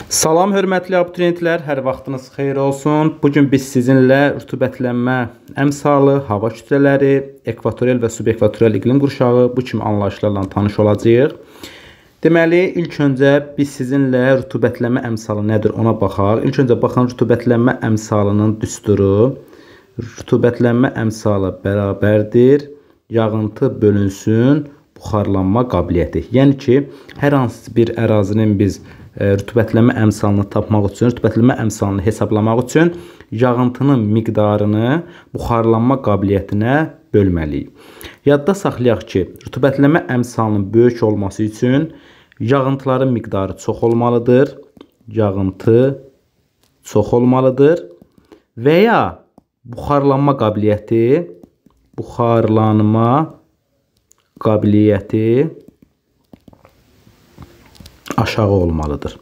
Salam, hörmətli abituriyentlər, hər vaxtınız xeyir olsun. Bugün biz sizinlə rütubətlənmə əmsalı, hava kütlələri, ekvatorial və subekvatorial iqlim qurşağı bu kimi anlayışlarla tanış olacağıq. Deməli, ilk öncə biz sizinlə rütubətlənmə əmsalı nədir ona baxaq. İlk öncə baxın, rütubətlənmə əmsalının düsturu. Rütubətlənmə əmsalı bərabərdir yağıntı bölünsün buxarlanma qabiliyyəti. Yəni ki, hər hansı bir ərazinin biz rütubətlənmə əmsalını tapmaq üçün, rütubətlənmə əmsalını hesablamaq üçün yağıntının miqdarını buxarlanma qabiliyyətinə bölməliyik. Yadda saxlayaq ki, rütubətlənmə əmsalının böyük olması üçün yağıntıların miqdarı çox olmalıdır. Yağıntı çox olmalıdır və ya buxarlanma qabiliyyəti aşağı olmalıdır.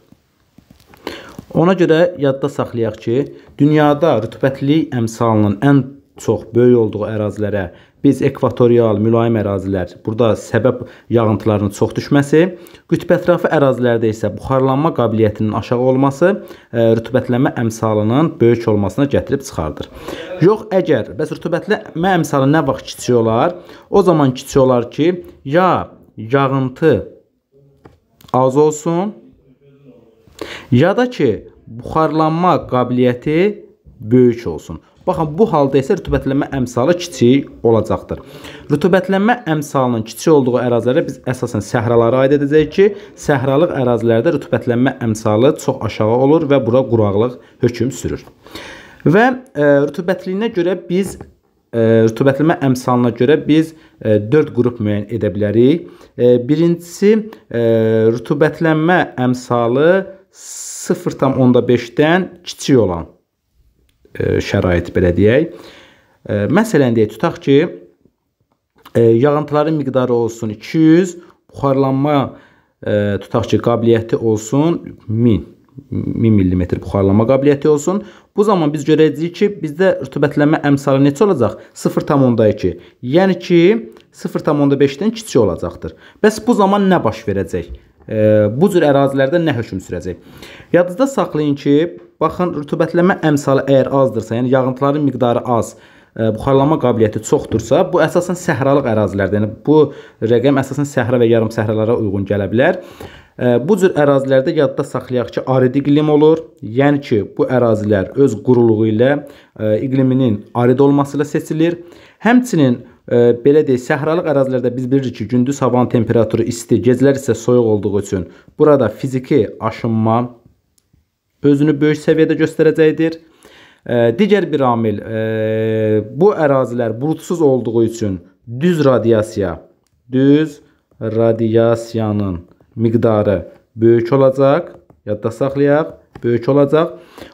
Ona görə yadda saxlayaq ki, dünyada rütubətlilik əmsalının ən çox böyük olduğu ərazilərə biz ekvatorial, mülayim ərazilər, burada səbəb yağıntılarının çox düşməsi, qütb ətrafı ərazilərdə isə buxarlanma qabiliyyətinin aşağı olması rütubətlənmə əmsalının böyük olmasına gətirib çıxardır. Yox, əgər bəs rütubətlənmə əmsalı nə vaxt kiçik olar? O zaman kiçik olar ki, ya yağıntı az olsun, ya da ki, buxarlanma qabiliyyəti böyük olsun. Baxın, bu halda isə rütubətlənmə əmsalı kiçik olacaqdır. Rütubətlənmə əmsalının kiçik olduğu ərazilərə biz əsasən səhraları aid edəcəyik ki, səhralıq ərazilərdə rütubətlənmə əmsalı çox aşağı olur və bura quraqlıq hökm sürür. Və rütubətliyinə görə biz rütubətlənmə əmsalına görə biz 4 qrup müəyyən edə bilərik. Birincisi, rütubətlənmə əmsalı 0,5-dən kiçik olan şərait belə deyək. Məsələn deyək, tutaq ki, yağıntıların miqdarı olsun 200, buxarlanma tutaq ki, qabiliyyəti olsun 1000 mm buxarlanma qabiliyyəti olsun. Bu zaman biz görəcəyik ki, bizdə rütubətlənmə əmsalı neçə olacaq? 0,2. Yəni ki, 0,5-dən kiçik olacaqdır. Bəs bu zaman nə baş verəcək? Bu cür ərazilərdə nə hökm sürəcək? Yadınızda saxlayın ki, baxın, rütubətlənmə əmsalı əgər azdırsa, yəni yağıntıların miqdarı az, buxarlanma qabiliyyəti çoxdursa, bu əsasən səhralıq ərazilərdir. Yəni, bu rəqəm əsasən səhra və yarım səhralara uyğun gələ bilər. Bu cür ərazilərdə yadda saxlayaq ki, arid iqlim olur. Yəni ki, bu ərazilər öz quruluğu ilə iqliminin arid olması ilə seçilir. Həmçinin, belə deyək, səhralıq ərazilərdə biz bilirik ki, gündüz havanın temperaturu isti, gecələr isə soyuq olduğu üçün burada fiziki aşınma özünü böyük səviyyədə göstərəcəkdir. Digər bir amil, bu ərazilər bulutsuz olduğu üçün düz radiyasiyanın miqdarı böyük olacaq. Yadda saxlayaq, böyük olacaq.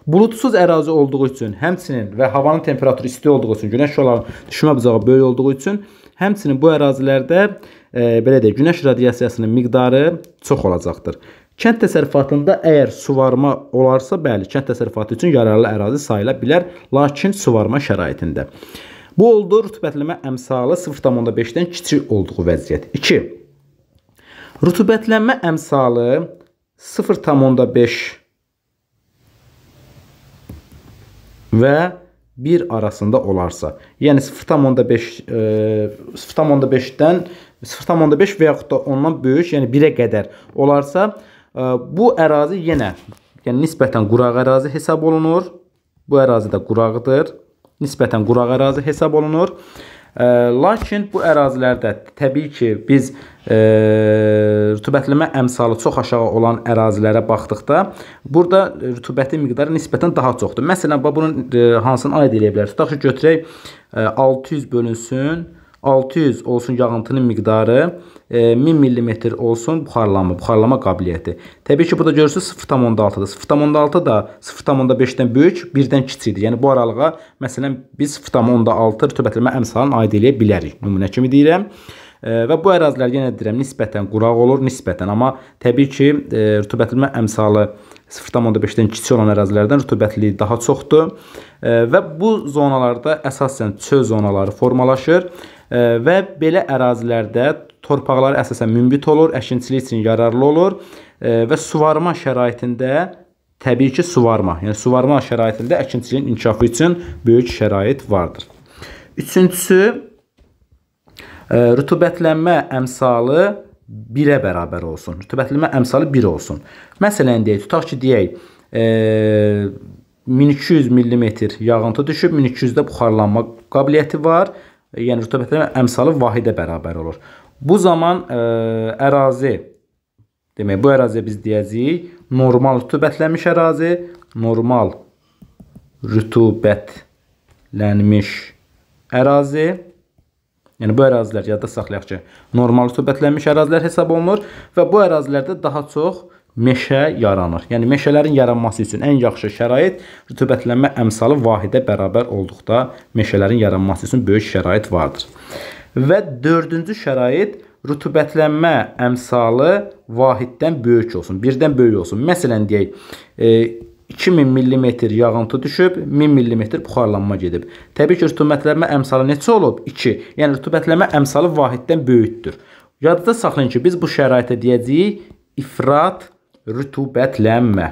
Bulutsuz ərazi olduğu üçün, həmçinin və havanın temperaturu isti olduğu üçün, günəş şüalarının düşmə bucağı böyük olduğu üçün, həmçinin bu ərazilərdə belə deyək, günəş radiyasiyasının miqdarı çox olacaqdır. Kənd təsərrüfatında əgər suvarma olarsa, bəli, kənd təsərrüfatı üçün yararlı ərazi sayıla bilər, lakin suvarma şəraitində. Bu oldu rütubətlənmə əmsalı 0,5-dən kiçik olduğu vəziyyət. 2. Rütubətlənmə əmsalı 0,5 və 1 arasında olarsa, yəni 0,5 və yaxud da ondan böyük, yəni 1-ə qədər olarsa, bu ərazi yenə nisbətən quraq ərazi hesab olunur. Bu ərazi də quraqdır. Nisbətən quraq ərazi hesab olunur. Lakin bu ərazilərdə təbii ki, biz rütubətlənmə əmsalı çox aşağı olan ərazilərə baxdıqda, burada rütubətin miqdarı nisbətən daha çoxdur. Məsələn, bunun hansını aid edə bilər? Tutaq ki, götürək 600 bölünsün, 600 olsun yağıntının miqdarı, 1000 mm olsun buxarlanma qabiliyyəti. Təbii ki, burada görürsünüz 0,6-dır. 0,6 da 0,5-dən böyük, 1-dən kiçikdir. Yəni, bu aralığa, məsələn, biz 0,6 rütubətlənmə əmsalını aid edə bilərik. Nümunə kimi deyirəm. Və bu ərazilər, yenə deyirəm, nisbətən quraq olur, nisbətən. Amma təbii ki, rütubətlənmə əmsalı 0,5-dən kiçik olan ərazilərdən rütubətliliyi daha çoxdur. Və bu zonalarda əsasən çöl zonaları formalaşır. Və belə ərazilərdə torpaqlar əsasən münbit olur, əkinçilik üçün yararlı olur və suvarma şəraitində təbii ki, suvarma. Yəni, suvarma şəraitində əkinçiliyin inkişafı üçün böyük şərait vardır. Üçüncüsü, rütubətlənmə əmsalı 1-ə bərabər olsun. Rütubətlənmə əmsalı 1 olsun. Məsələn, tutaq ki, deyək, 1200 mm yağıntı düşüb, 1200-də buxarlanma qabiliyyəti var. Yəni, rütubətlənmə əmsalı vahidə bərabər olur. Bu zaman ərazi, demək, bu əraziyə biz deyəcəyik, normal rütubətlənmiş ərazi, normal rütubətlənmiş ərazi. Yəni, bu ərazilər, yadda saxlayaq ki, normal rütubətlənmiş ərazilər hesab olunur və bu ərazilərdə daha çox meşə yaranır. Yəni, meşələrin yaranması üçün ən yaxşı şərait rütubətlənmə əmsalı vahidə bərabər olduqda meşələrin yaranması üçün böyük şərait vardır. Və dördüncü şərait rütubətlənmə əmsalı vahiddən böyük olsun, 1-dən böyük olsun. Məsələn, deyək, 2000 mm yağıntı düşüb, 1000 mm buxarlanma gedib. Təbii ki, rütubətlənmə əmsalı neçə olub? 2. Yəni, rütubətlənmə əmsalı vahiddən böyükdür. Yadda saxlayın ki, biz bu şəraitə deyəcəyik ifrat rütubətlənmə.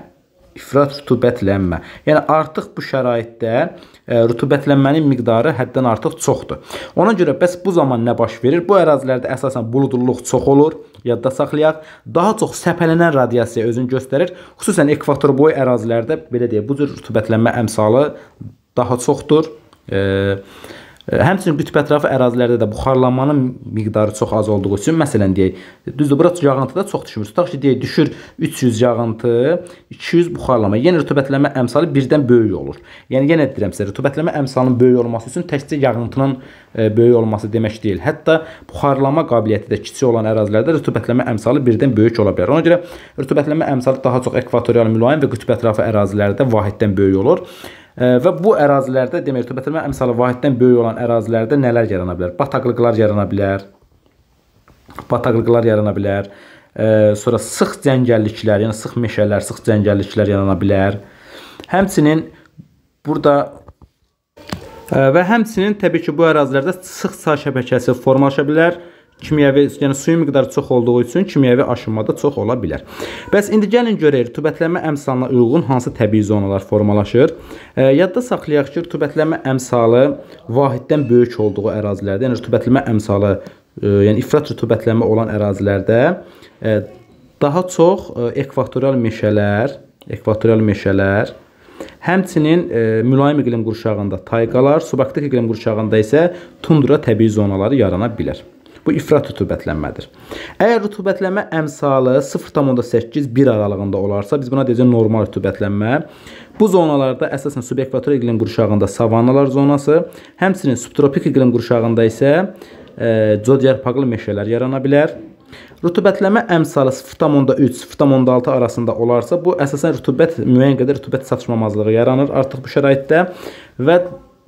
İfrat rütubətlənmə. Yəni, artıq bu şəraitdə rütubətlənmənin miqdarı həddən artıq çoxdur. Ona görə bəs bu zaman nə baş verir? Bu ərazilərdə əsasən buludluluq çox olur. Yadda saxlayaq. Daha çox səpələnən radiasiya özünü göstərir. Xüsusən ekvator boyu ərazilərdə belə deyək, bu cür rütubətlənmə əmsalı daha çoxdur. Həmçinin qütb ətrafı ərazilərdə də buxarlanmanın miqdarı çox az olduğu üçün, məsələn deyək, düzdür, bura yağıntıda çox düşmür. Tutaq ki, deyək, düşür 300 yağıntı, 200 buxarlanma. Yəni, rütubətlənmə əmsalı 1-dən böyük olur. Yəni, yenə deyirəm sizə, rütubətlənmə əmsalının böyük olması üçün təkcə yağıntının böyük olması demək deyil. Hətta buxarlanma qabiliyyəti də kiçik olan ərazilərdə rütubətlənmə əmsalı 1-dən böyük ola bilər. Ona görə rütubətlənmə əmsalı daha çox ekvatorial mülayim və qütb ətrafı ərazilərdə vahiddən böyük olur. Və bu ərazilərdə, demək, rütubətlənmə əmsalı vahiddən böyük olan ərazilərdə nələr yarana bilər? Bataqlıqlar yarana bilər. Bataqlıqlar yarana bilər. Sonra sıx cəngəlliklər, yəni sıx meşələr, sıx cəngəlliklər yarana bilər. Həmçinin burada və həmçinin təbii ki, bu ərazilərdə sıx çay şəbəkəsi formalaşa bilər. Kimyəvi, yəni suyun miqdarı çox olduğu üçün kimyəvi aşınmada çox ola bilər. Bəs indi gəlin görək, rütubətlənmə əmsalına uyğun hansı təbii zonalar formalaşır? Yadda saxlayaq ki, rütubətlənmə əmsalı vahiddən böyük olduğu ərazilərdə, yəni rütubətlənmə əmsalı, yəni ifrat rütubətlənmə olan ərazilərdə daha çox ekvatorial meşələr, həmçinin mülayim iqlim qurşağında tayqalar, subarktik iqlim qurşağında isə tundra təbii zonaları yarana bilər. Bu ifrat rütubətlənmədir. Əgər rütubətlənmə əmsalı 0,8-1 aralığında olarsa, biz buna deyəcəyik normal rütubətlənmə. Bu zonalarda əsasən subekvator iqlim qurşağında savannalar zonası, həmçinin subtropik iqlim qurşağında isə codyarpaqlı meşələr yarana bilər. Rütubətlənmə əmsalı 0,3-0,6 arasında olarsa, bu əsasən müəyyən qədər rütubət çatışmamazlığı yaranır artıq bu şəraitdə və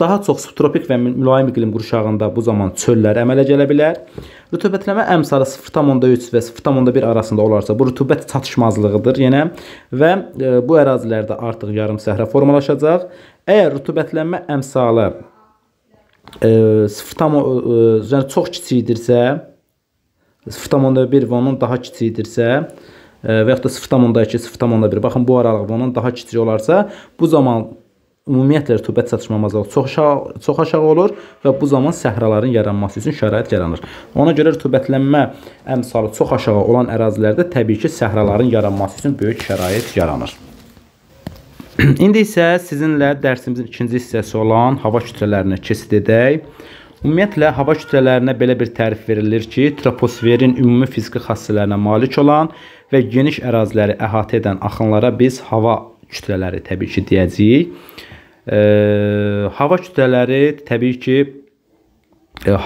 daha çox subtropik və mülayim iqlim qurşağında bu zaman çöllər əmələ gələ bilər. Rütubətlənmə əmsalı 0,3 və 0,1 arasında olarsa, bu rütubət çatışmazlığıdır yenə və bu ərazilərdə artıq yarım səhra formalaşacaq. Əgər rütubətlənmə əmsalı çox kiçikdirsə, 0,1 və ondan daha kiçikdirsə və yaxud da 0,2, 0,1, baxın bu aralıq və ondan daha kiçik olarsa, bu zaman ümumiyyətlə rütubət çatışmamazlığı çox aşağı olur və bu zaman səhraların yaranması üçün şərait yaranır. Ona görə rütubətlənmə əmsalı çox aşağı olan ərazilərdə təbii ki, səhraların yaranması üçün böyük şərait yaranır. İndi isə sizinlə dərsimizin ikinci hissəsi olan hava kütlələrinə keçid edək. Ümumiyyətlə, hava kütlələrinə belə bir tərif verilir ki, troposferin ümumi fiziki xassələrinə malik olan və geniş əraziləri əhatə edən axınlara biz hava kütlələri təbii ki, deyəcəyik. Hava kütlələri təbii ki,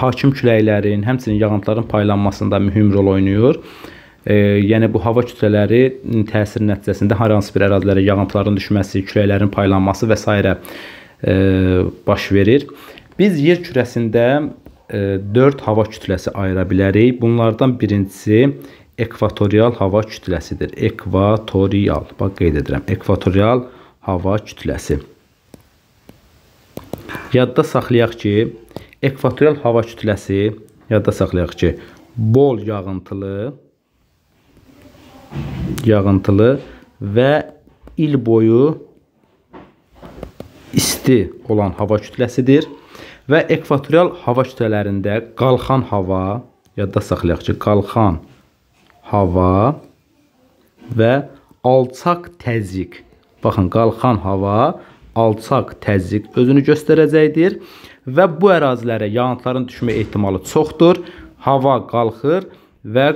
hakim küləklərin, həmçinin yağıntıların paylanmasında mühüm rol oynayır. Yəni, bu hava kütlələri təsir nəticəsində hər hansı bir ərazilərə yağıntıların düşməsi, küləklərin paylanması və s. baş verir. Biz yer kürəsində 4 hava kütləsi ayıra bilərik. Bunlardan birincisi ekvatorial hava kütləsidir. Ekvatorial, bax qeyd edirəm, ekvatorial hava kütləsi. Yadda saxlayaq ki, ekvatorial hava kütləsi, yadda saxlayaq ki, bol yağıntılı və il boyu isti olan hava kütləsidir və ekvatorial hava kütlələrində qalxan hava, yadda saxlayaq ki, qalxan hava və alçaq təzyiq. Baxın, qalxan hava, alçaq təzyiq özünü göstərəcəkdir və bu ərazilərə yağıntıların düşmə ehtimalı çoxdur. Hava qalxır və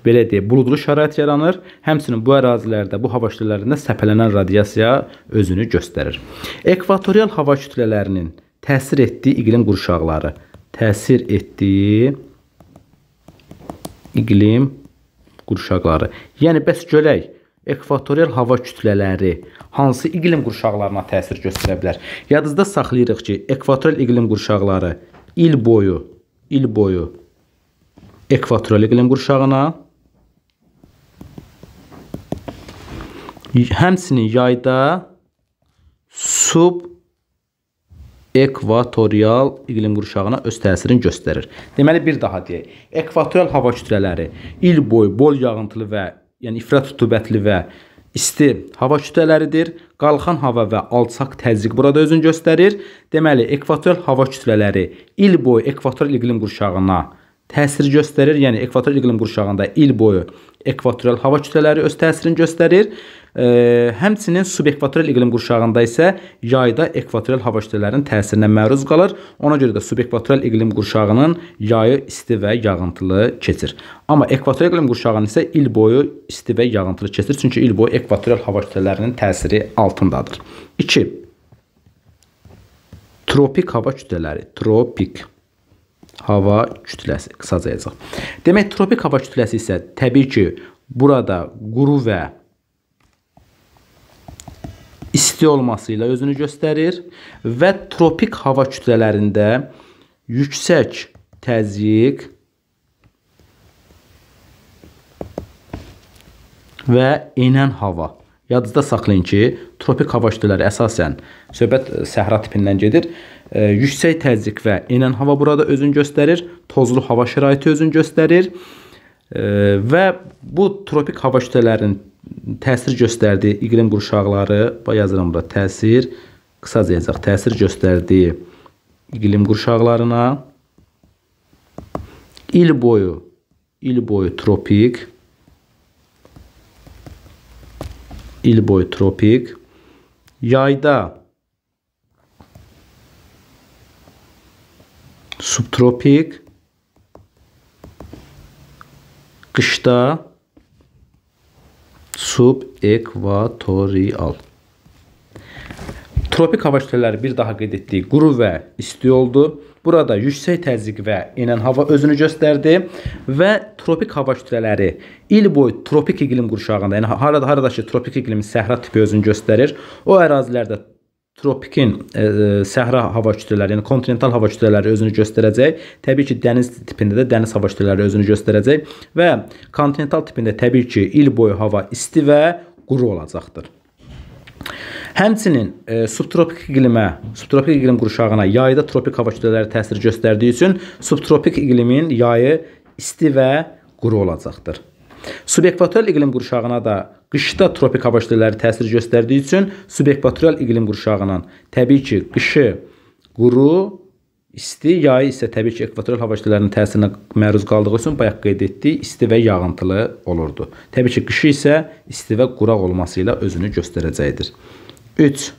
belə deyək, buludlu şərait yaranır. Həmçinin bu ərazilərdə, bu hava kütlələrində səpələnən radiasiya özünü göstərir. Ekvatorial hava kütlələrinin təsir etdiyi iqlim qurşaqları. Təsir etdiyi iqlim qurşaqları. Yəni, bəs görək, ekvatorial hava kütlələri hansı iqlim qurşaqlarına təsir göstərə bilər? Yadınızda saxlayırıq ki, ekvatorial iqlim qurşaqları il boyu ekvatorial iqlim qurşağına, həmçinin yayda ekvatorial iqlim qurşağına öz təsirini göstərir. Deməli, bir daha deyək. Ekvatorial hava kütlələri il boyu bol yağıntılı və yəni ifrat rütubətli və isti hava kütlələridir. Qalxan hava və alçaq təzyiq burada özünü göstərir. Deməli, ekvatorial hava kütlələri il boyu ekvatorial iqlim qurşağına təsir göstərir. Yəni, ekvatorial iqlim qurşağında il boyu ekvatorial hava kütlələri öz təsirini göstərir. Həmçinin subekvatorial iqlim qurşağında isə yayda ekvatorial hava kütlələrinin təsirinə məruz qalır. Ona görə də subekvatorial iqlim qurşağının yayı isti və yağıntılı keçir. Amma ekvatorial iqlim qurşağının isə il boyu isti və yağıntılı keçir. Çünki il boyu ekvatorial hava kütlələrinin təsiri altındadır. 2. Tropik hava kütlələri. Tropik hava kütləsi, qısaca yazaq. Demək, tropik hava kütləsi isə təbii ki, burada quru və isti olması ilə özünü göstərir və tropik hava kütlələrində yüksək təzyiq və enən hava. Yadınızda saxlayın ki, tropik hava kütlələri əsasən söhbət səhra tipindən gedir. Yüksək təzyiq və enən hava burada özünü göstərir. Tozlu hava şəraiti özünü göstərir və bu tropik hava kütlələrinin təsir göstərdiyi iqlim qurşaqları, yazıram burada, təsir, qısaca yazaq, təsir göstərdiyi iqlim qurşaqlarına il boyu tropik, yayda subtropik, qışda subekvatorial. Tropik hava kütlələri bir daha qeyd etdik, quru və isti oldu. Burada yüksək təzyiq və enən hava özünü göstərdi və tropik hava kütlələri il boyu tropik iqlim qurşağında, yəni harada ki, tropik iqlim səhra tipi özünü göstərir, o ərazilərdə tropikin səhra hava kütlələri, yəni kontinental hava kütlələri özünü göstərəcək. Təbii ki, dəniz tipində də dəniz hava kütlələri özünü göstərəcək və kontinental tipində təbii ki, il boyu hava isti və quru olacaqdır. Həmçinin subtropik iqlim qurşağına yayda tropik hava kütlələri təsir göstərdiyi üçün subtropik iqlimin yayı isti və quru olacaqdır. Subekvatorial iqlim qurşağına da qışda tropik hava kütlələri təsir göstərdiyi üçün subekvatorial iqlim qurşağının təbii ki, qışı quru, isti, yayı isə təbii ki, ekvatorial hava kütlələrinin təsirinə məruz qaldığı üçün bayaq qeyd etdik, isti və yağıntılı olurdu. Təbii ki, qışı isə isti və quraq olması ilə özünü göstərəcəkdir. 3.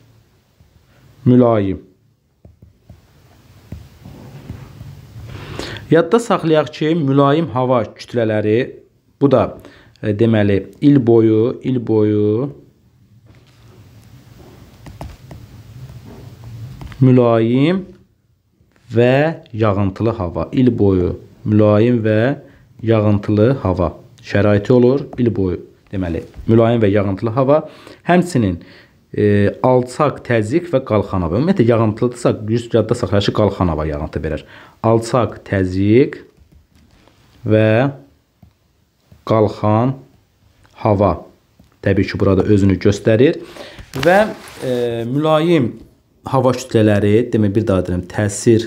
Mülayim. Yadda saxlayaq ki, mülayim hava kütlələri, bu da deməli il boyu mülayim və yağıntılı hava. Il boyu mülayim və yağıntılı hava şəraiti olur. Il boyu deməli mülayim və yağıntılı hava. Həmçinin alçaq təzyiq və qalxan hava. Ümumiyyətlə yağıntılıdırsa, yadda saxlayaq ki, qalxan hava yağıntı verir. Alçaq təzyiq və qalxan hava təbii ki, burada özünü göstərir və mülayim hava kütlələri, demək bir daha deyirəm, təsir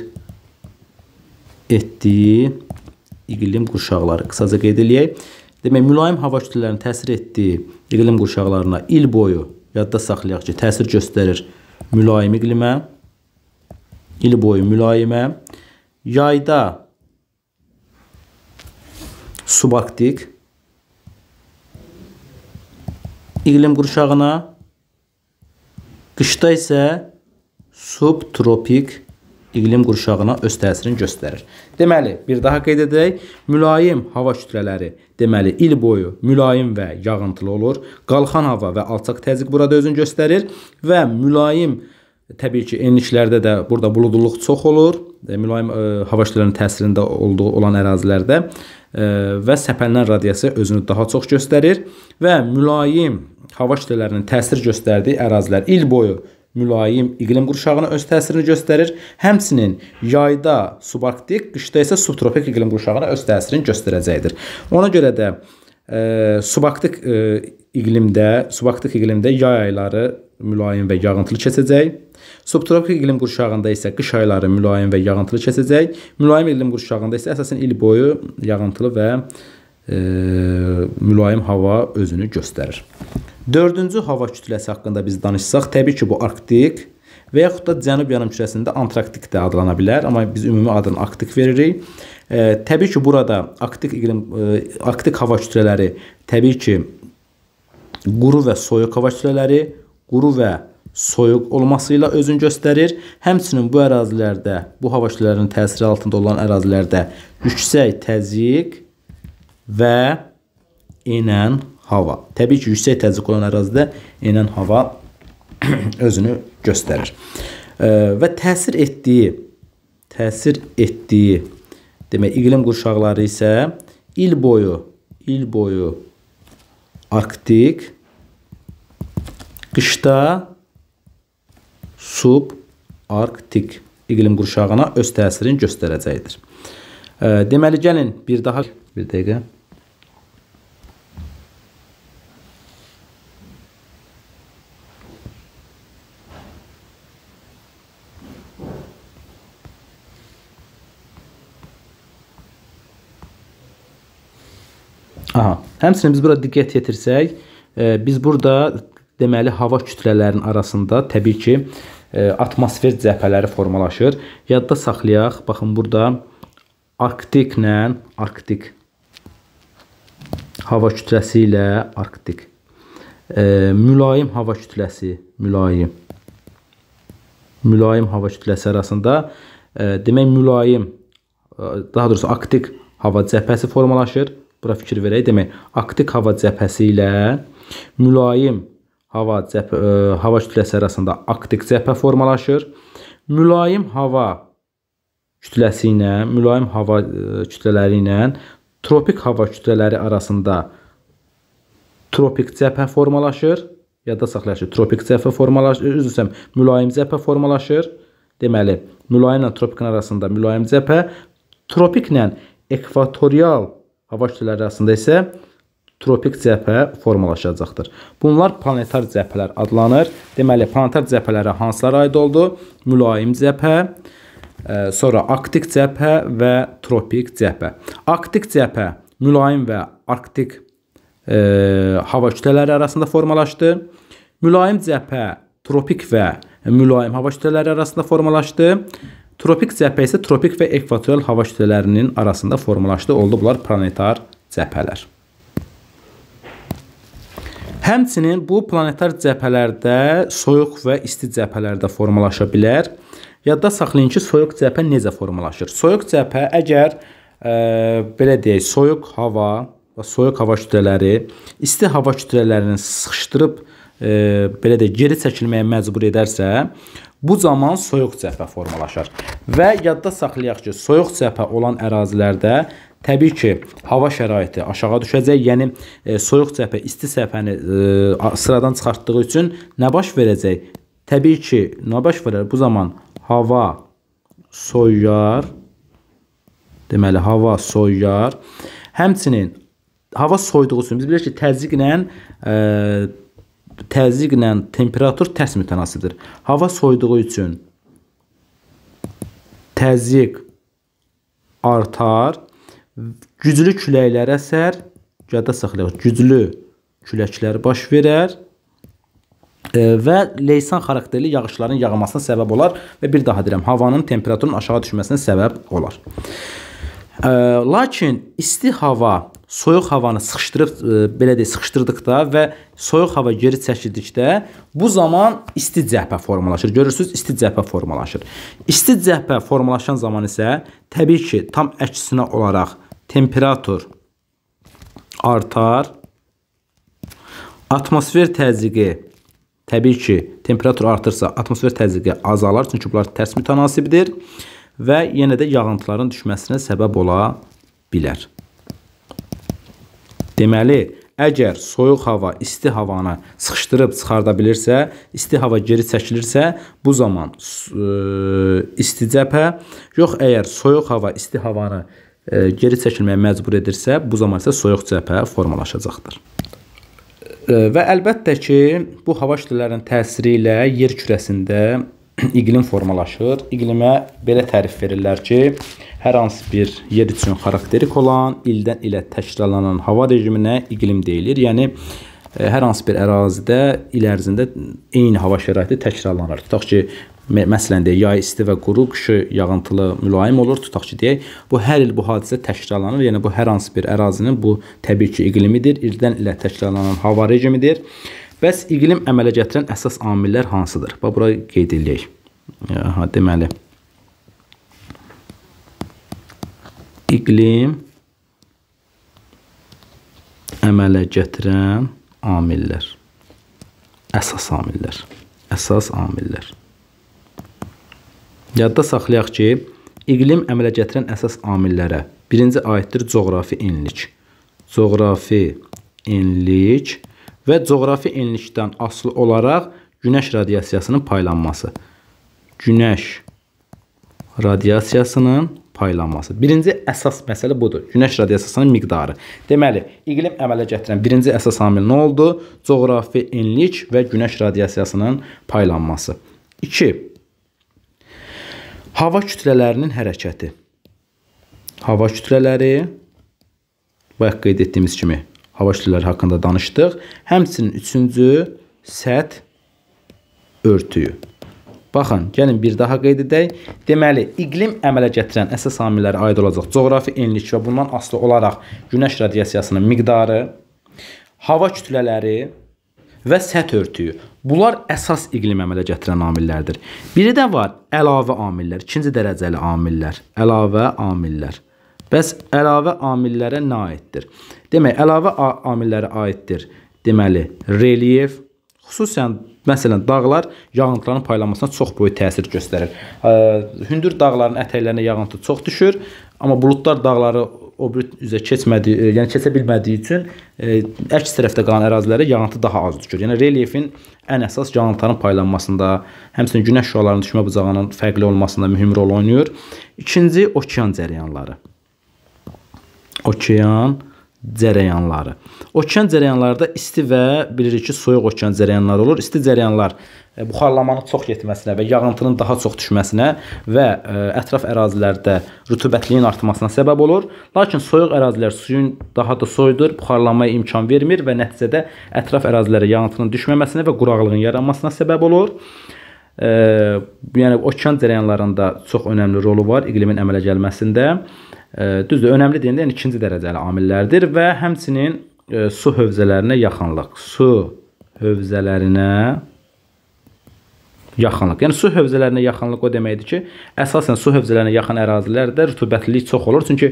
etdiyi iqlim qurşaqları, qısaca qeyd edək. Demək, mülayim hava kütlələrinin təsir etdiyi iqlim qurşaqlarına il boyu, yadda saxlayaq ki, təsir göstərir mülayim iqlimə, il boyu mülayimə, yayda subarktik iqlim qurşağına, qışda isə subtropik iqlim qurşağına öz təsirini göstərir. Deməli, bir daha qeyd edək, mülayim hava kütlələri deməli il boyu mülayim və yağıntılı olur. Qalxan hava və alçaq təzyiq burada özünü göstərir və mülayim, təbii ki, enliklərdə də burada buludluluq çox olur. Mülayim hava kütlələrinin təsirində olan ərazilərdə və səpələnən radiasiya özünü daha çox göstərir və mülayim hava kütlələrinin təsir göstərdiyi ərazilər il boyu mülayim iqlim qurşağına öz təsirini göstərir. Həmçinin yayda subarktik, qışda isə subtropik iqlim qurşağına öz təsirini göstərəcəkdir. Ona görə də subarktik iqlimdə yay ayları mülayim və yağıntılı keçəcək. Subtropik iqlim qurşağında isə qış ayları mülayim və yağıntılı keçəcək. Mülayim iqlim qurşağında isə əsasən il boyu yağıntılı və mülayim hava özünü göstərir. Dördüncü hava kütləsi haqqında biz danışsaq, təbii ki, bu arktik və yaxud da cənub yarımkürəsində antraktik də adlana bilər, amma biz ümumi adını arktik veririk. Təbii ki, burada arktik hava kütlələri təbii ki, quru və soyuq hava kütlələri, quru və soyuq olması ilə özünü göstərir. Həmçinin bu ərazilərdə, bu hava kütlələrinin təsiri altında olan ərazilərdə yüksək təzyiq və enən hava. Təbii ki, yüksək təzyiq olan ərazidə enən hava özünü göstərir. Və təsir etdiyi demək, iqlim qurşaqları isə il boyu arktik, qışda subarktik iqlim qurşağına öz təsirini göstərəcəkdir. Deməli, gəlin bir dəqiqə. Həmçinin biz burada diqqət yetirsək, biz burada deməli hava kütlələrinin arasında təbii ki, atmosfer cəbhələri formalaşır. Yadda saxlayaq, baxın burada arktiklə arktik hava kütləsi ilə arktik, mülayim hava kütləsi, mülayim hava kütləsi arasında demək mülayim, daha doğrusu arktik hava cəbhəsi formalaşır. Bura fikir verək, demək, arktik hava cəbhəsi ilə mülayim hava kütləsi arasında arktik cəbhə formalaşır. Mülayim hava kütləsi ilə, mülayim hava kütlələri ilə tropik hava kütlələri arasında tropik cəbhə formalaşır. Yadda saxlayaq ki, tropik cəbhə formalaşır, mülayim cəbhə formalaşır. Deməli, mülayimlə tropikin arasında mülayim cəbhə, tropiklə ekvatorial hava kütlələri arasında isə tropik cəbhə formalaşacaqdır. Bunlar planetar cəbhələr adlanır. Deməli, planetar cəbhələrə hansılara aid oldu? Mülayim cəbhə, sonra arktik cəbhə və tropik cəbhə. Arktik cəbhə mülayim və arktik hava kütlələri arasında formalaşdı. Mülayim cəbhə tropik və mülayim hava kütlələri arasında formalaşdı. Tropik cəbhə isə tropik və ekvatorial hava kütlələrinin arasında formalaşdı. Oldu bunlar planetar cəbhələr. Həmçinin bu planetar cəbhələrdə soyuq və isti cəbhələr də formalaşa bilər. Yadda saxlayın ki, soyuq cəbhə necə formalaşır? Soyuq cəbhə əgər belə deyək, soyuq hava və soyuq hava kütlələri isti hava kütlələrini sıxışdırıb belə deyək, geri çəkilməyə məcbur edərsə, bu zaman soyuq cəbhə formalaşır. Və yadda saxlayaq ki, soyuq cəbhə olan ərazilərdə təbii ki, hava şəraiti aşağı düşəcək. Yəni, soyuq cəbhə isti cəbhəni sıradan çıxartdığı üçün nə baş verəcək? Təbii ki, nə baş verər? Bu zaman hava soyuyar. Deməli, hava soyuyar. Həmçinin hava soyduğu üçün biz bilirik ki, təzyiqlə temperatur tərs mütənasibdir. Hava soyduğu üçün təzyiq artar, güclü küləklər əsər, yadda saxlayaq, güclü küləklər baş verər və leysan xarakterli yağışların yağmasına səbəb olar və bir daha deyirəm, havanın temperaturunun aşağı düşməsinə səbəb olar. Lakin isti hava soyuq havanı sıxışdırdıqda və soyuq hava geri çəkildikdə bu zaman isti cəbhə formalaşır. Görürsünüz, isti cəbhə formalaşır. İsti cəbhə formalaşan zaman isə təbii ki, tam əksinə olaraq temperatur artar. Atmosfer təzyiqi, təbii ki, temperatur artırsa atmosfer təzyiqi azalar, çünki bunlar tərs mütənasibdir və yenə də yağıntıların düşməsinə səbəb ola bilər. Deməli, əgər soyuq hava isti havanı sıxışdırıb çıxarda bilirsə, isti hava geri çəkilirsə, bu zaman isti cəbhə, yox əgər soyuq hava isti havanı geri çəkilməyə məcbur edirsə, bu zaman isə soyuq cəbhə formalaşacaqdır. Və əlbəttə ki, bu hava kütlələrinin təsiri ilə yer kürəsində iqlim formalaşır. İqlimə belə tərif verirlər ki, hər hansı bir yer üçün xarakterik olan, ildən ilə təkrarlanan hava rejiminə iqlim deyilir. Yəni, hər hansı bir ərazidə il ərzində eyni hava şəraiti təkrarlanır. Tutaq ki, məsələn deyək, yay isti və quru, qışı yağıntılı, mülayim olur. Tutaq ki, deyək, bu hər il bu hadisə təkrarlanır. Yəni, bu hər hansı bir ərazinin bu təbii ki, iqlimidir. İldən ilə təkrarlanan hava rejimidir. Bəs iqlim əmələ gətirən əsas amillər hansıdır? Bax, bura qeyd edək. Deməli, iqlim əmələ gətirən amillər. Əsas amillər. Əsas amillər. Yadda saxlayaq ki, iqlim əmələ gətirən əsas amillərə birinci aiddir coğrafi enlik. Coğrafi enlik və coğrafi enlikdən asılı olaraq günəş radiasiyasının paylanması. Günəş radiasiyasının paylanması. Birinci əsas məsələ budur. Günəş radiasiyasının miqdarı. Deməli, iqlim əmələ gətirən birinci əsas amil nə oldu? Coğrafi enlik və günəş radiasiyasının paylanması. 2. Hava kütlələrinin hərəkəti. Hava kütlələri, bayaq qeyd etdiyimiz kimi, hava kütlələri haqqında danışdıq. Həmçinin üçüncü səth örtüyü. Baxın, gəlin bir daha qeyd edək. Deməli, iqlim əmələ gətirən əsas amillərə aid olacaq coğrafi enlik və bundan asılı olaraq günəş radiasiyasının miqdarı, hava kütlələri və səth örtüyü. Bunlar əsas iqlim əmələ gətirən amillərdir. Biri də var əlavə amillər, ikinci dərəcəli amillər, əlavə amillər. Bəs əlavə amillərə nə aiddir? Demək, əlavə amillərə aiddir. Deməli, relyef, xüsusən, məsələn, dağlar yağıntıların paylanmasına çox böyük təsir göstərir. Hündür dağların ətəklərinə yağıntı çox düşür, amma buludlar dağları o bir üzə keçmədiyi, yəni keçə bilmədiyi üçün əks tərəfdə qalan ərazilərə yağıntı daha az düşür. Yəni, relyefin ən əsas yağıntıların paylanmasında, həmçinin günəş şüalarının düşmə bucağının fərqli olmasında mühüm rol oynayır. İkinci, okean cərəyanları. Okean cərəyanları. Okean cərəyanlarda isti və bilirik ki, soyuq okean cərəyanları olur. İsti cərəyanlar buxarlamanın çox getməsinə və yağıntının daha çox düşməsinə və ətraf ərazilərdə rütubətliyin artmasına səbəb olur. Lakin soyuq ərazilər suyun daha da soyudur, buxarlanmaya imkan vermir və nəticədə ətraf ərazilərə yağıntının düşməməsinə və quraqlığın yaranmasına səbəb olur. Yəni, okean cərəyanlarında çox önəmli rolu var iqlimin əmələ gəlməsində. Düzdür, önəmli deyəndə yəni, ikinci dərəcəli amillərdir və həmçinin su hövzələrinə yaxınlıq. Su hövzələrinə yaxınlıq. Yəni, su hövzələrinə yaxınlıq o deməkdir ki, əsasən su hövzələrinə yaxın ərazilərdə rütubətlilik çox olur. Çünki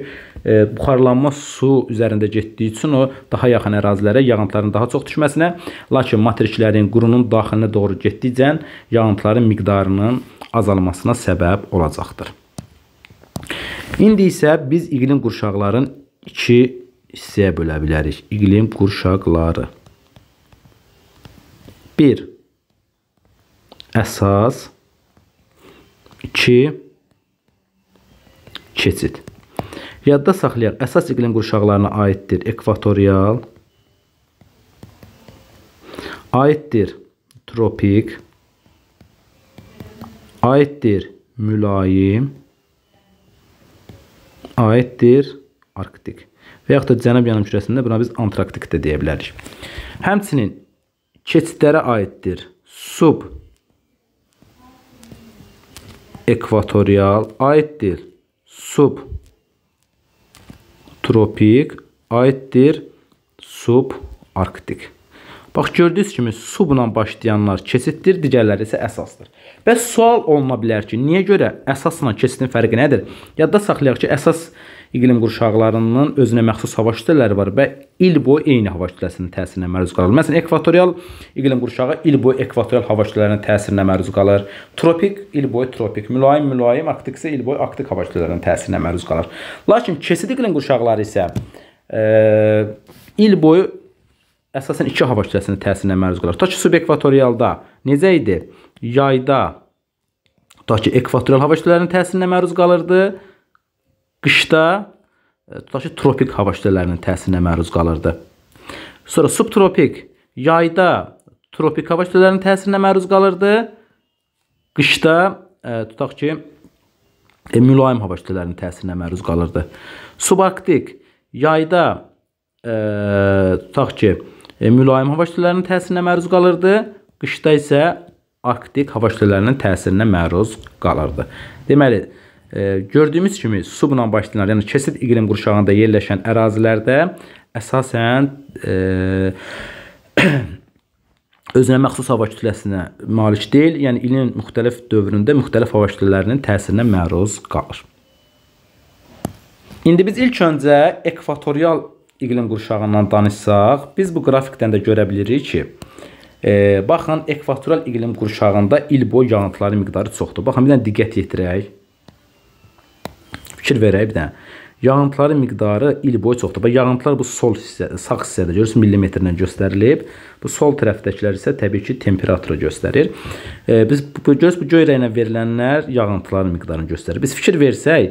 buxarlanma su üzərində getdiyi üçün o daha yaxın ərazilərə yağıntıların daha çox düşməsinə, lakin materiklərin, qurunun daxilinə doğru getdikcə yağıntıların miqdarının azalmasına səbəb olacaqdır. İndi isə biz iqlim qurşaqların iki hissəyə bölə bilərik. İqlim qurşaqları. 1. Əsas. 2. Keçid. Yadda saxlayaq, əsas iqlim qurşaqlarına aiddir ekvatorial, aiddir tropik, aiddir mülayim, aiddir arktik. və yaxud da cənub yarımkürəsində buna biz Antarktik də deyə bilərik. Həmçinin keçidlərə aiddir. Sub-ekvatorial aiddir. Subtropik aiddir. Subarktik. Bax, gördüyünüz kimi subla başlayanlar keçiddir, digərləri isə əsasdır. Bəs sual oluna bilər ki, niyə görə əsasla keçidin fərqi nədir? Yadda saxlayaq ki, əsas iqlim qurşaqlarının özünə məxsus hava kütlələri var və il boyu eyni hava kütləsinin təsirinə məruz qalır. Məsələn, ekvatorial iqlim qurşağı il boyu ekvatorial hava kütlələrinin təsirinə məruz qalır. Tropik il boyu tropik, mülayim, arktik isə il boyu arktik hava kütlələrinin təsirinə məruz qalır. Lakin keçid iqlim qurşaqları isə il boyu əsasən iki hava kütləsinin təsirinə məruz qalır. Tutaq ki, subekvatorialda necə idi? Yayda tutaq ki, ekvatorial hava kütlələrinin təsirinə məruz qalırdı. Qışda tutaq ki, tropik hava kütlələrinin təsirinə məruz qalırdı. Sonra subtropik yayda tropik hava kütlələrinin təsirinə məruz qalırdı. Qışda tutaq ki, mülayim hava kütlələrinin təsirinə məruz qalırdı. Subarktik yayda tutaq ki, mülayim hava kütlələrinin təsirinə məruz qalırdı. Qışda isə arktik hava kütlələrinin təsirinə məruz qalırdı. Deməli, gördüyümüz kimi subla başlayan, yəni keçid iqlim qurşağında yerləşən ərazilərdə əsasən özünə məxsus hava kütləsinə malik deyil, yəni ilin müxtəlif dövründə müxtəlif hava kütlələrinin təsirinə məruz qalır. İndi biz ilk öncə ekvatorial iqlim qurşağından danışsaq, biz bu qrafikdən də görə bilirik ki, baxın, ekvatorial iqlim qurşağında il boyu yağıntıların miqdarı çoxdur. Baxın, bir dənə diqqət yetirək. Fikir verək bir dənə. Yağıntıların miqdarı il boyu çoxdur. Və yağıntılar bu sol hissə, sağ hissədə görürsünüz, millimetrlə göstərilib. Bu sol tərəfdəkilər isə təbii ki, temperaturu göstərir. Biz görürsünüz, bu göy rənglə verilənlər yağıntıların miqdarını göstərir. Biz fikir versək,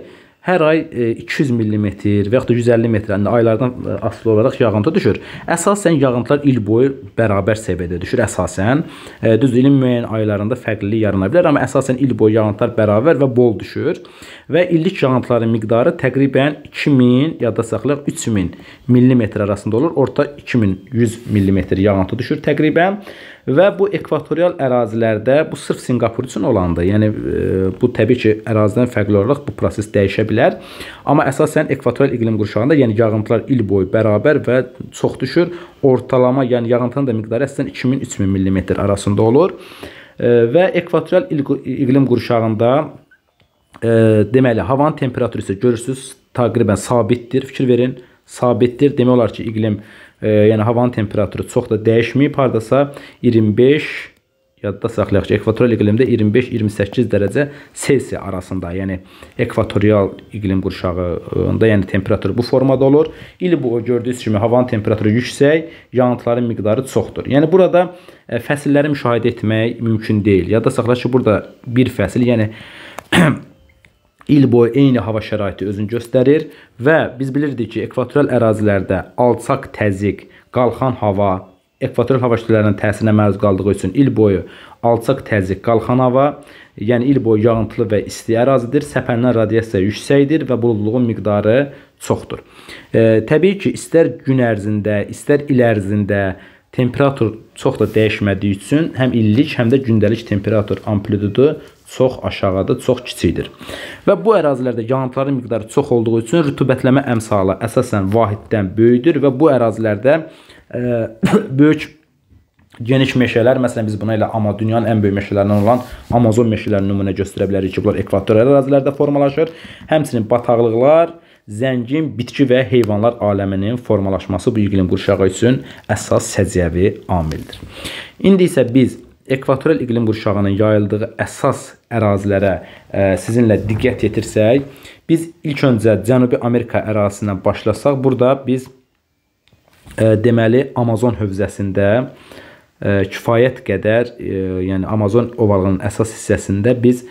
hər ay 200 mm və yaxud da 150 metr aylardan asılı olaraq yağıntı düşür. Əsasən yağıntılar il boyu bərabər səviyyədə düşür. Əsasən, düz ilin müəyyən aylarında fərqlilik yarana bilər, amma əsasən il boyu yağıntılar bərabər və bol düşür. Və illik yağıntıların miqdarı təqribən 2000, yadda saxlayaq, 3000 mm arasında olur. Orta 2100 mm yağıntı düşür təqribən. Və bu ekvatorial ərazilərdə bu sırf Sinqapur üçün olandır. Yəni, bu təbii ki, ərazidən fərqli olaraq bu proses dəyişə bilər. Amma əsasən ekvatorial iqlim qurşağında yəni yağıntılar il boyu bərabər və çox düşür. Ortalama, yəni yağıntının da miqdarı əsasən 2000-3000 mm arasında olur. Və ekvatorial iqlim qurşağında deməli, havanın temperaturu isə görürsünüz, təqribən sabitdir. Fikir verin, sabitdir. Demək olar ki, iqlim, yəni havanın temperaturu çox da dəyişməyib. Hardasa 25, yadda saxlayaq ki, ekvatorial iqlimdə 25-28 dərəcə Selsiya arasında, yəni ekvatorial iqlim qurşağında, yəni temperatur bu formada olur. İl boyu gördüyünüz kimi havanın temperaturu yüksək, yağıntıların miqdarı çoxdur. Yəni burada fəsilləri müşahidə etmək mümkün deyil. Yadda saxlayaq ki, burada bir fəsil, yəni il boyu eyni hava şəraiti özünü göstərir və biz bilirdik ki, ekvatorial ərazilərdə alçaq təzyiq, qalxan hava, ekvatorial hava kütlələrinin təsirinə məruz qaldığı üçün il boyu alçaq təzyiq, qalxan hava, yəni il boyu yağıntılı və isti ərazidir, səpələnən radiasiya yüksəkdir və buludluğun miqdarı çoxdur. Təbii ki, istər gün ərzində, istər il ərzində temperatur çox da dəyişmədiyi üçün həm illik, həm də gündəlik temperatur amplitudu çox aşağıda, çox kiçikdir. Və bu ərazilərdə yağıntıların miqdarı çox olduğu üçün rütubətləmə əmsalı əsasən vahiddən böyükdür və bu ərazilərdə böyük geniş meşələr, məsələn biz buna ilə dünyanın ən böyük meşələrindən olan Amazon meşələrini nümunə göstərə bilərik ki, bunlar ekvatorial ərazilərdə formalaşır. Həmçinin bataqlıqlar, zəngin bitki və heyvanlar aləminin formalaşması bu iqlim qurşağı üçün əsas səciyyəvi amildir. İndi isə biz ekvatorial iqlim qurşağının yayıldığı əsas ərazilərə sizinlə diqqət yetirsək, biz ilk öncə Cənubi Amerika ərazisindən başlasaq, burada biz deməli Amazon hövzəsində kifayət qədər, yəni Amazon ovalığının əsas hissəsində biz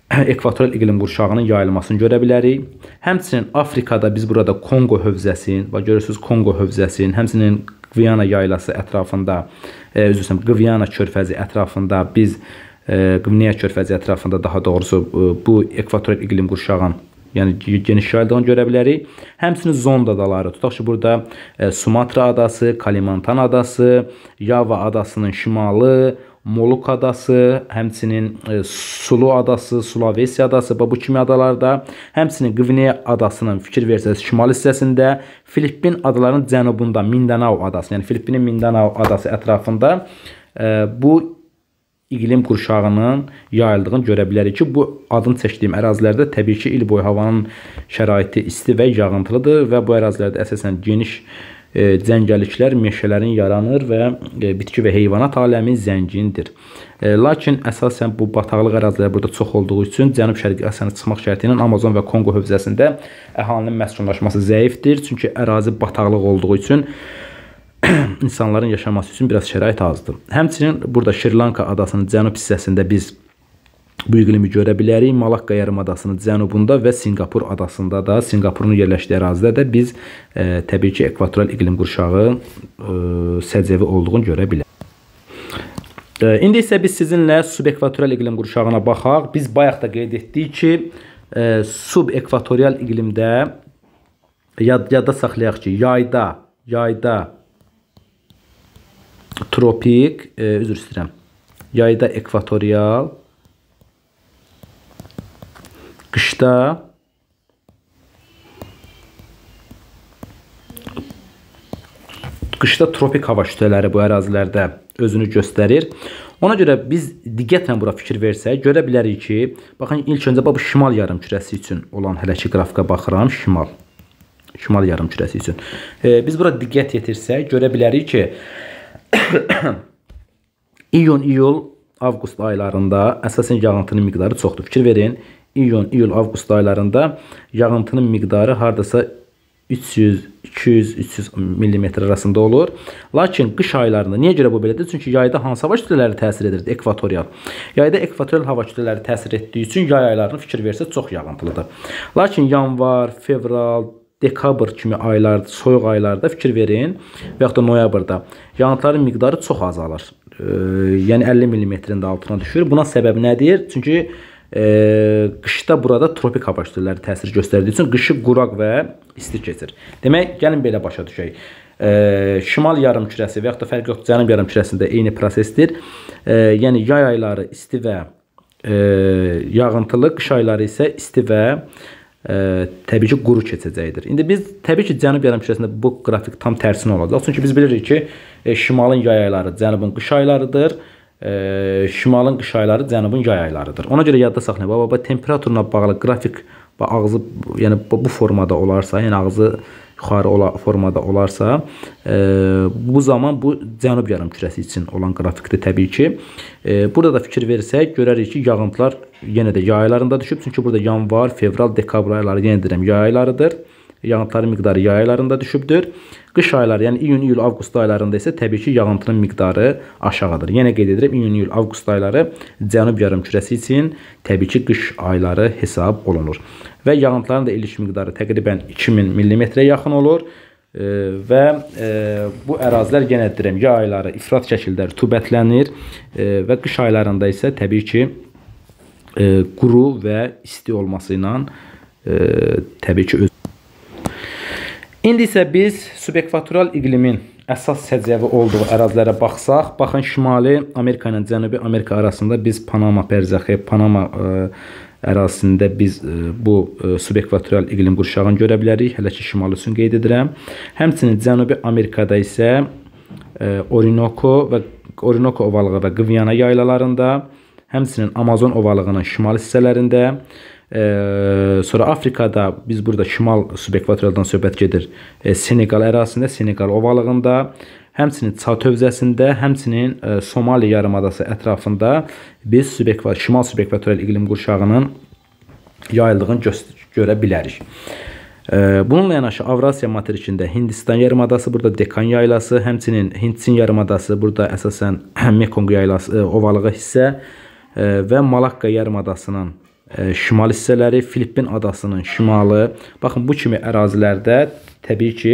ekvatorial iqlim qurşağının yayılmasını görə bilərik. Həmçinin Afrikada biz burada Kongo hövzəsinin, görürsünüz Kongo hövzəsinin, həmçinin Qviyana yaylası ətrafında, Qviyana körfəzi ətrafında biz, Qviniya körfəzi ətrafında daha doğrusu bu ekvatorial iqlim qurşağın yəni geniş yayıldığını görə bilərik. Həmçinin zonda adaları, tutaq ki, burada Sumatra adası, Kalimantan adası, Yava adasının şimalı, Moluk adası, həmçinin Sulu adası, Sulawesi adası, bu kimi adalarda, həmçinin Qvinea adasının fikir versəniz şimal hissəsində, Filippin adalarının cənubunda Mindanao adası, yəni Filippinin Mindanao adası ətrafında bu iqlim qurşağının yayıldığını görə bilərik ki, bu adını çəkdiyim ərazilərdə təbii ki, il boyu havanın şəraiti isti və yağıntılıdır və bu ərazilərdə əsasən geniş cəngəlliklər, meşələrin yaranır və bitki və heyvanat aləmi zəngindir. Lakin əsasən bu bataqlıq ərazilər burada çox olduğu üçün Cənub-Şərqi Asiyanı çıxmaq şərti ilə Amazon və Kongo hövzəsində əhalinin məskunlaşması zəifdir. Çünki ərazi bataqlıq olduğu üçün insanların yaşaması üçün biraz şərait azdır. Həmçinin burada Şri-Lanka adasının cənub hissəsində biz bu iqlimi görə bilərik. Malakka yarımadasının cənubunda və Singapur adasında da, Singapurun yerləşdiyi ərazidə də biz təbii ki, ekvatoral iqlim qurşağı səciyyəvi olduğunu görə bilərik. İndi isə biz sizinlə subekvatorial iqlim qurşağına baxaq. Biz bayaq da qeyd etdik ki, subekvatorial iqlimdə yadda saxlayaq ki, yayda tropik, üzr istəyirəm, yayda ekvatorial, qışda tropik hava kütlələri bu ərazilərdə özünü göstərir. Ona görə biz diqqətlə bura fikir versək, görə bilərik ki, baxın, ilk öncə bu şimal yarımkürəsi üçün olan hələ ki qrafika baxıram, şimal yarımkürəsi üçün. Biz bura diqqət yetirsək, görə bilərik ki, iyun, iyul, avqust aylarında əsasən yağıntının miqdarı çoxdur. Fikir verin, iyun, iyul, avqust aylarında yağıntının miqdarı hardasa 300, 200, 300 mm arasında olur. Lakin qış aylarında, niyə görə bu belədir? Çünki yayda hansı hava kütlələri təsir edir? Ekvatorial. Yayda ekvatorial hava kütlələri təsir etdiyi üçün yay aylarını fikir versək çox yağıntılıdır. Lakin yanvar, fevral, dekabr kimi aylarda, soyuq aylarda fikir verin və yaxud da noyabrda yağıntıların miqdarı çox azalır. Yəni 50 mm-nin də altına düşür. Buna səbəb nədir? Çünki qışda burada tropik hava kütlələri təsir göstərdiyi üçün qışı quraq və isti keçir. Demək, gəlin belə başa düşək. Şimal yarımkürəsi və yaxud da fərqi yoxdur, cənub yarımkürəsində eyni prosesdir. Yəni yay ayları isti və yağıntılı, qış ayları isə isti və təbii ki, quru keçəcəkdir. İndi biz təbii ki, cənub yarımkürəsində bu qrafik tam tərsinə olacaq. Çünki biz bilirik ki, şimalın yay ayları cənubun qış aylarıdır. Şimalın qış ayları cənubun yay aylarıdır. Ona görə yadda saxlayın. Temperaturuna bağlı qrafik ağzı, yəni bu formada olarsa, yəni ağzı yuxarı formada olarsa, bu zaman bu cənub yarımkürəsi üçün olan qrafikdir təbii ki. Burada da fikir versək, görərik ki, yağıntılar yenə də yay aylarında düşüb. Çünki burada yanvar, fevral, dekabr ayları yenə deyirəm yay aylarıdır. Yağıntıların miqdarı yay aylarında düşübdür. Qış ayları, yəni iyun, iyul, avqust aylarında isə təbii ki, yağıntının miqdarı aşağıdır. Yenə qeyd edirəm, iyun, iyul, avqust ayları cənub yarımkürəsi üçün təbii ki, qış ayları hesab olunur. Və yağıntıların da illik miqdarı təqribən 2000 mm-ə yaxın olur. Və bu ərazilər yenə deyirəm, yay ayları ifrat şəkildə rütubətlənir və qış aylarında isə təbii ki, quru və isti olması ilə təbii ki, İndi isə biz subekvatoral iqlimin əsas səciyyəvi olduğu ərazilərə baxsaq, baxın, Şimali Amerika ilə Cənubi Amerika arasında biz Panama bərzəxi, Panama ərazisində biz bu subekvatoral iqlim qurşağını görə bilərik. Hələ ki, şimal üçün qeyd edirəm. Həmçinin Cənubi Amerikada isə Orinoco ovalığı və Qviana yaylalarında, həmçinin Amazon ovalığının şimal hissələrində, sonra Afrikada biz burada şimal subekvatorialdan söhbət gedir. Senegal ərazisində, Senegal ovalığında, həmçinin Çad hövzəsində, həmçinin Somali yarımadası ətrafında biz şimal subekvatorial iqlim qurşağının yayıldığını görə bilərik. Bununla yanaşı Avrasiya materikində Hindistan yarımadası, burada Dekan yaylası, həmçinin Hindçin yarımadası, burada əsasən Mekong yaylası ovalığı hissə və Malakka yarımadasının şimal hissələri, Filippin adasının şimalı. Baxın, bu kimi ərazilərdə təbii ki,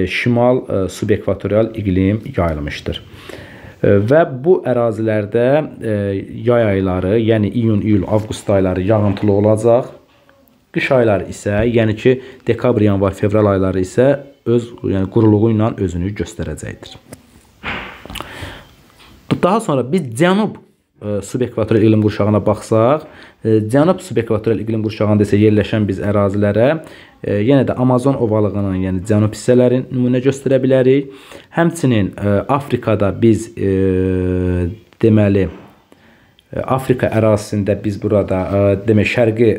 şimal subekvatorial iqlim yayılmışdır. Və bu ərazilərdə yay ayları, yəni iyun, iyul, avqust ayları yağıntılı olacaq. Qış ayları isə, yəni ki, dekabr, yanvar, fevral ayları isə öz quruluğu ilə özünü göstərəcəkdir. Daha sonra biz cənub subekvatorial iqlim qurşağına baxsaq, cənub subekvatorial iqlim qurşağında isə yerləşən biz ərazilərə yenə də Amazon ovalığının, yəni cənub hissələrini nümunə göstərə bilərik. Həmçinin Afrikada biz deməli Afrika ərazisində biz burada demək Şərqi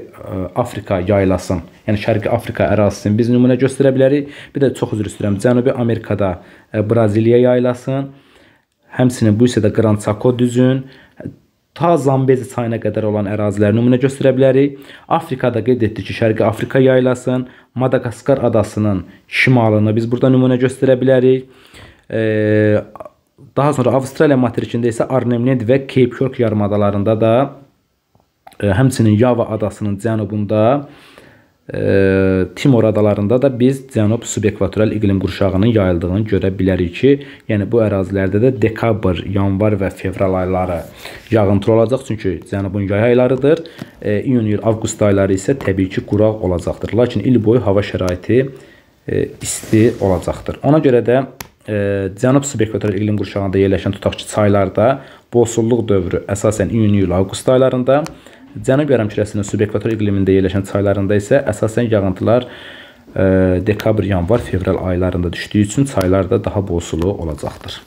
Afrika yaylasın, yəni Şərqi Afrika ərazisini biz nümunə göstərə bilərik. Bir də çox üzr istəyirəm, Cənubi Amerikada Braziliya yaylasın, həmçinin bu hissədə Qran Çako düzün, ta Zambezi çayına qədər olan əraziləri nümunə göstərə bilərik. Afrikada qeyd etdik ki, Şərqi Afrika yaylasın, Madagaskar adasının şimalını biz burada nümunə göstərə bilərik. Daha sonra Avstraliya materikində isə Arnhem və Cape York yarımadalarında da, həmçinin Yava adasının cənubunda, Timor adalarında da biz cənub subekvatorial iqlim qurşağının yayıldığını görə bilərik ki, yəni bu ərazilərdə də dekabr, yanvar və fevral ayları yağıntılı olacaq, çünki cənubun yay aylarıdır. İyun, avqust ayları isə təbii ki, quraq olacaqdır. Lakin il boyu hava şəraiti isti olacaqdır. Ona görə də cənub subekvatorial iqlim qurşağında yerləşən tutaq ki, çaylarda bolsulluq dövrü əsasən iyun, avqust aylarında, cənub yarımkürəsinin subekvatorial iqlimində yerləşən çaylarında isə əsasən yağıntılar dekabr, yanvar, fevral aylarında düşdüyü üçün çaylarda daha bolsulu olacaqdır.